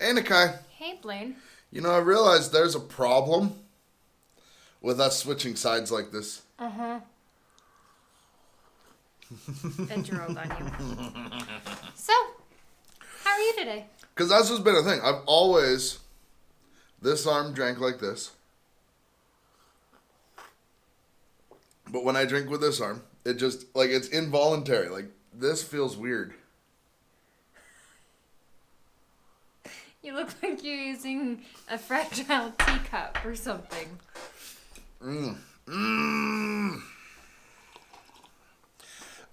Hey, Nakai. Hey, Blain. You know, I realized there's a problem with us switching sides like this. Uh-huh. It drove on you. So, how are you today? Because that's just been a thing. I've always, this arm drank like this. But when I drink with this arm, it just, it's involuntary. This feels weird. You look like you're using a fragile teacup or something.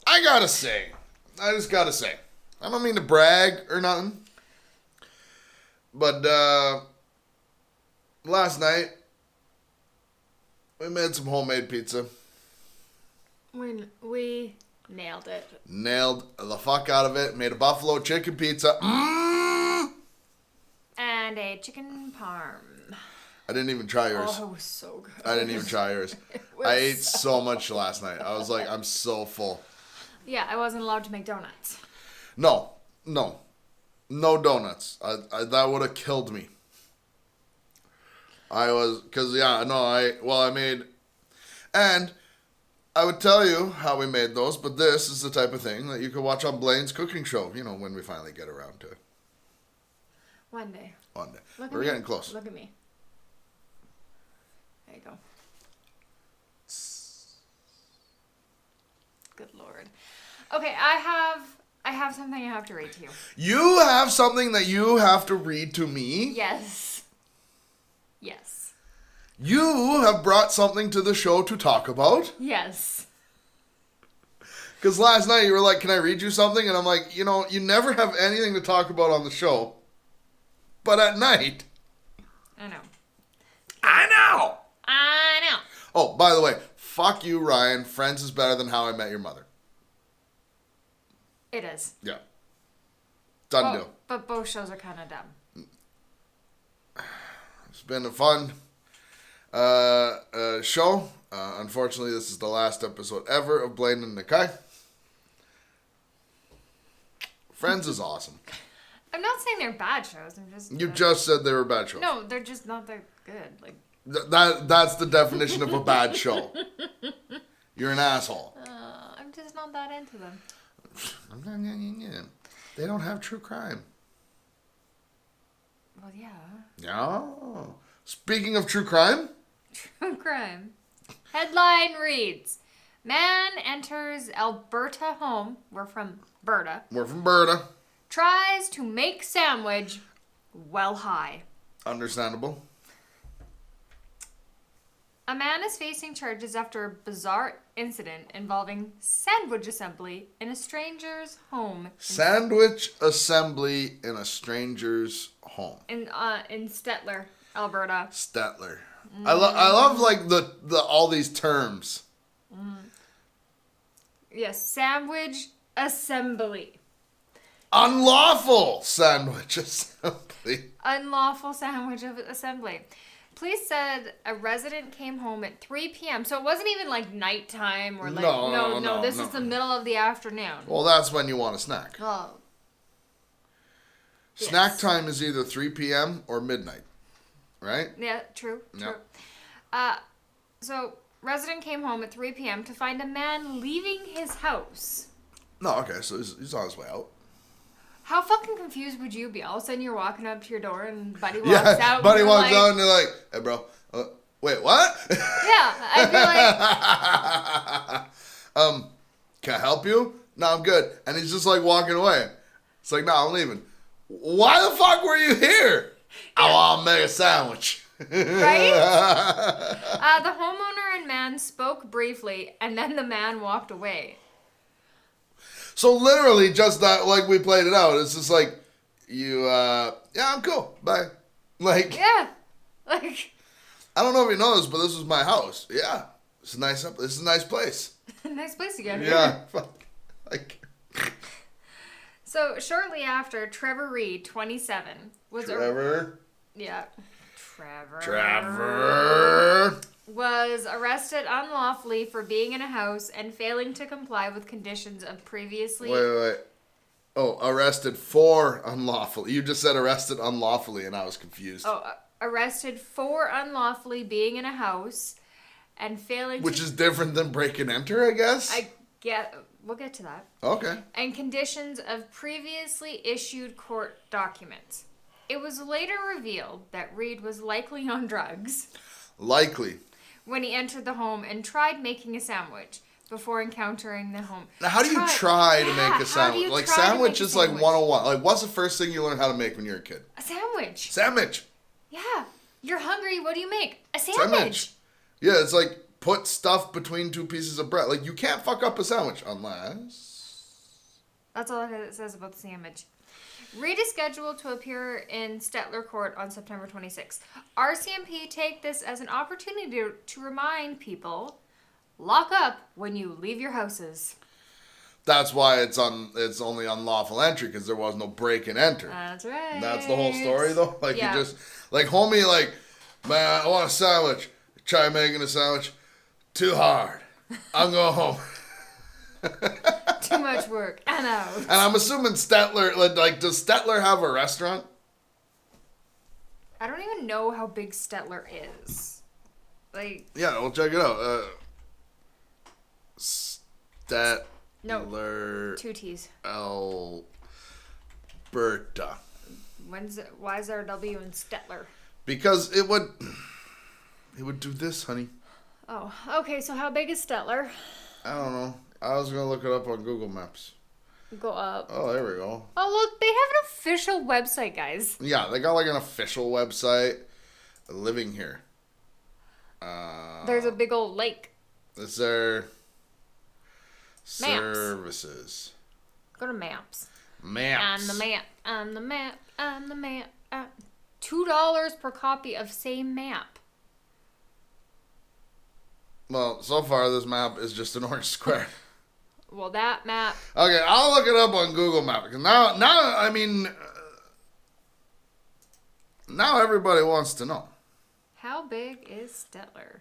I just gotta say, I don't mean to brag or nothing, but last night, we made some homemade pizza. We nailed it. Nailed the fuck out of it. Made a buffalo chicken pizza. And a chicken parm. I didn't even try yours. Oh, it was so good. I didn't even try yours. I ate so much last night. I was like, I'm so full. Yeah, I wasn't allowed to make donuts. No donuts. That would have killed me. I made, and I would tell you how we made those, but this is the type of thing that you could watch on Blain's cooking show, when we finally get around to it. One day. We're getting close. Look at me. There you go. Good Lord. Okay, I have something I have to read to you. You have something that you have to read to me? Yes. You have brought something to the show to talk about? Yes. Because last night you were like, can I read you something? And I'm like, you never have anything to talk about on the show. But at night. I know. Oh, by the way, fuck you, Ryan. Friends is better than How I Met Your Mother. It is. Yeah. Done deal. But both shows are kind of dumb. It's been a fun show. Unfortunately, this is the last episode ever of Blain and Nakai. Friends is awesome. I'm not saying they're bad shows. You just said they were bad shows. No, they're just not that good. That's the definition of a bad show. You're an asshole. I'm just not that into them. They don't have true crime. Well, yeah. Yeah. Speaking of true crime. True crime. Headline reads, man enters Alberta home. We're from Berta. Tries to make sandwich while high. Understandable. A man is facing charges after a bizarre incident involving sandwich assembly in a stranger's home. Sandwich assembly in a stranger's home. In Stettler, Alberta. Stettler. I love the all these terms. Yes, sandwich assembly. Unlawful sandwich assembly. Unlawful sandwich assembly. Police said a resident came home at 3 p.m. So it wasn't even nighttime or no. This is the middle of the afternoon. Well, that's when you want a snack. Oh. Snack Yes. time is either 3 p.m. or midnight, right? Yeah, true. Yep. So resident came home at 3 p.m. to find a man leaving his house. No, okay, so he's on his way out. How fucking confused would you be? All of a sudden you're walking up to your door and Buddy walks out. Buddy walks out and you're like, hey, bro, wait, what? Yeah, I'd be like... Can I help you? No, I'm good. And he's just walking away. It's like, no, I'm leaving. Why the fuck were you here? Yeah. I want to make a sandwich. Right? The homeowner and man spoke briefly and then the man walked away. So literally just that, we played it out. It's just yeah, I'm cool. Bye. Yeah. I don't know if you know this, but this was my house. Yeah. This is nice. This is a nice place. Nice place to get here. Yeah. So shortly after, Trevor Reed, 27, was Trevor was arrested unlawfully for being in a house and failing to comply with conditions of previously... Wait. Oh, arrested for unlawfully. You just said arrested unlawfully, and I was confused. Oh, arrested for unlawfully being in a house and failing Which is different than break and enter, I guess? We'll get to that. Okay. And conditions of previously issued court documents. It was later revealed that Reed was likely on drugs. Likely. When he entered the home and tried making a sandwich before encountering the home. Now, how do you try to make a sandwich? Like, sandwich is like 101. Like, what's the first thing you learn how to make when you're a kid? A sandwich. Sandwich. Yeah. You're hungry. What do you make? A sandwich. Yeah, it's like put stuff between two pieces of bread. Like, you can't fuck up a sandwich unless... That's all it says about the sandwich. Reed is scheduled to appear in Stettler Court on September 26th. RCMP take this as an opportunity to remind people, lock up when you leave your houses. That's why it's only unlawful entry, because there was no break and enter. That's right. That's the whole story, though? Like, yeah. You just... Like, homie, like, man, I want a sandwich. Try making a sandwich. Too hard. I'm going home. Too much work. And out. And I'm assuming Stettler, like, does Stettler have a restaurant? I don't even know how big Stettler is. Like... Yeah, we'll check it out. Stettler... No, 2 T's. Alberta. Why is there a W in Stettler? Because it would do this, honey. Oh, okay, so how big is Stettler? I don't know. I was going to look it up on Google Maps. Go up. Oh, there we go. Oh, look, they have an official website, guys. Yeah, they got like an official website. Living here. There's a big old lake. Is there Maps. services? Go to maps. Maps. On the map. $2 per copy of same map. Well, so far this map is just an orange square. Well, that map... Okay, I'll look it up on Google Maps. Because now, I mean... now everybody wants to know. How big is Stettler?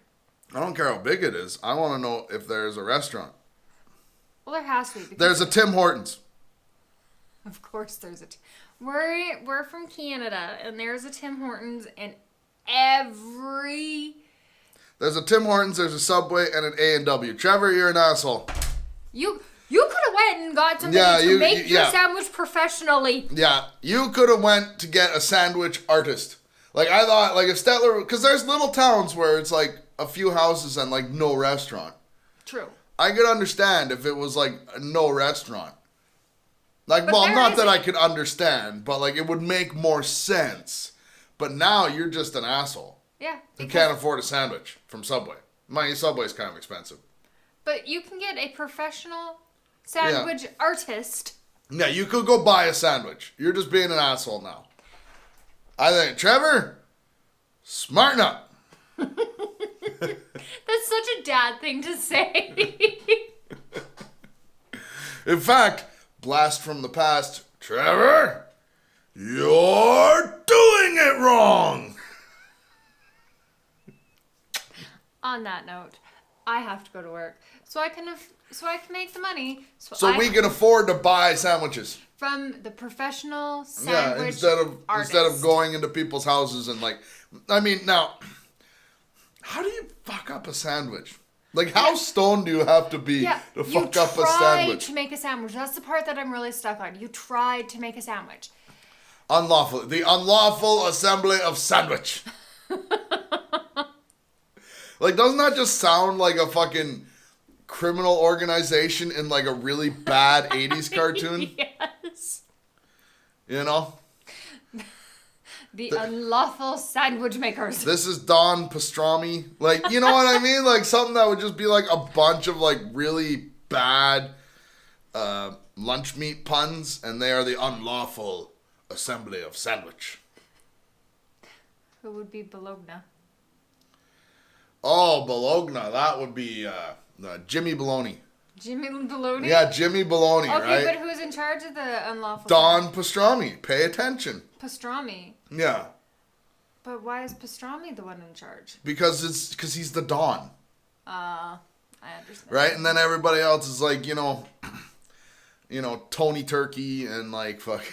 I don't care how big it is. I want to know if there's a restaurant. Well, there has to be. There's a Tim Hortons. Of course there's a... We're from Canada, and there's a Tim Hortons in every... There's a Tim Hortons, there's a Subway, and an A&W. Trevor, you're an asshole. You could have went and got somebody to make your sandwich professionally. Yeah, you could have went to get a sandwich artist. Like, I thought, like, if Stettler... Because there's little towns where it's, like, a few houses and, like, no restaurant. True. I could understand if it was, like, no restaurant. Like, but well, not that I could understand, but, like, it would make more sense. But now you're just an asshole. Yeah. You can't afford a sandwich from Subway. My Subway's kind of expensive. But you can get a professional sandwich artist. Yeah, you could go buy a sandwich. You're just being an asshole now. I think, Trevor, smarten up. That's such a dad thing to say. In fact, blast from the past, Trevor, you're doing it wrong. On that note, I have to go to work so I can make the money. So we can afford to buy sandwiches from the professional sandwich instead of going into people's houses and like, I mean, now, how do you fuck up a sandwich? Like, how stoned do you have to be to fuck up a sandwich? You tried to make a sandwich. That's the part that I'm really stuck on. You tried to make a sandwich. Unlawful. The unlawful assembly of sandwich. Like, doesn't that just sound like a fucking criminal organization in like a really bad 80s cartoon? Yes. You know? The unlawful sandwich makers. This is Don Pastrami. Like, you know what I mean? Like, something that would just be like a bunch of like really bad lunch meat puns, and they are the unlawful assembly of sandwich. Who would be Bologna? Oh, Bologna. That would be Jimmy Bologna. Jimmy Bologna? Yeah, Jimmy Bologna, right? Okay, but who's in charge of the unlawful... Don Pastrami. Pay attention. Pastrami? Yeah. But why is Pastrami the one in charge? Because he's the Don. I understand. Right? And then everybody else is like, you know... you know, Tony Turkey and like fuck.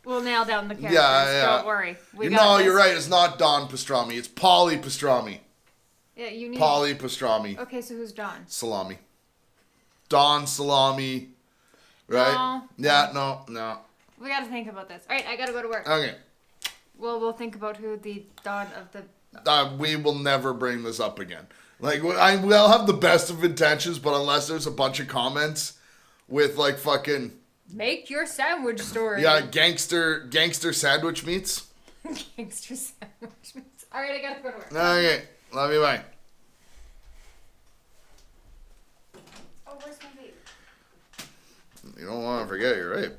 We'll nail down the characters. Yeah. Don't worry. No, you're right. It's not Don Pastrami. It's Polly Pastrami. Yeah, you need Polly Pastrami. Okay, so who's Don? Salami. Don Salami. Right? No. Yeah, no. We gotta think about this. Alright, I gotta go to work. Okay. Well, we'll think about who the Don of the... We will never bring this up again. Like, we'll have the best of intentions, but unless there's a bunch of comments with, like, fucking... Make your sandwich story. Yeah, gangster sandwich meats. Gangster sandwich meats. Alright, I gotta go to work. Okay. Love you, bye. Oh, where's my vape? You don't want to forget, you're right.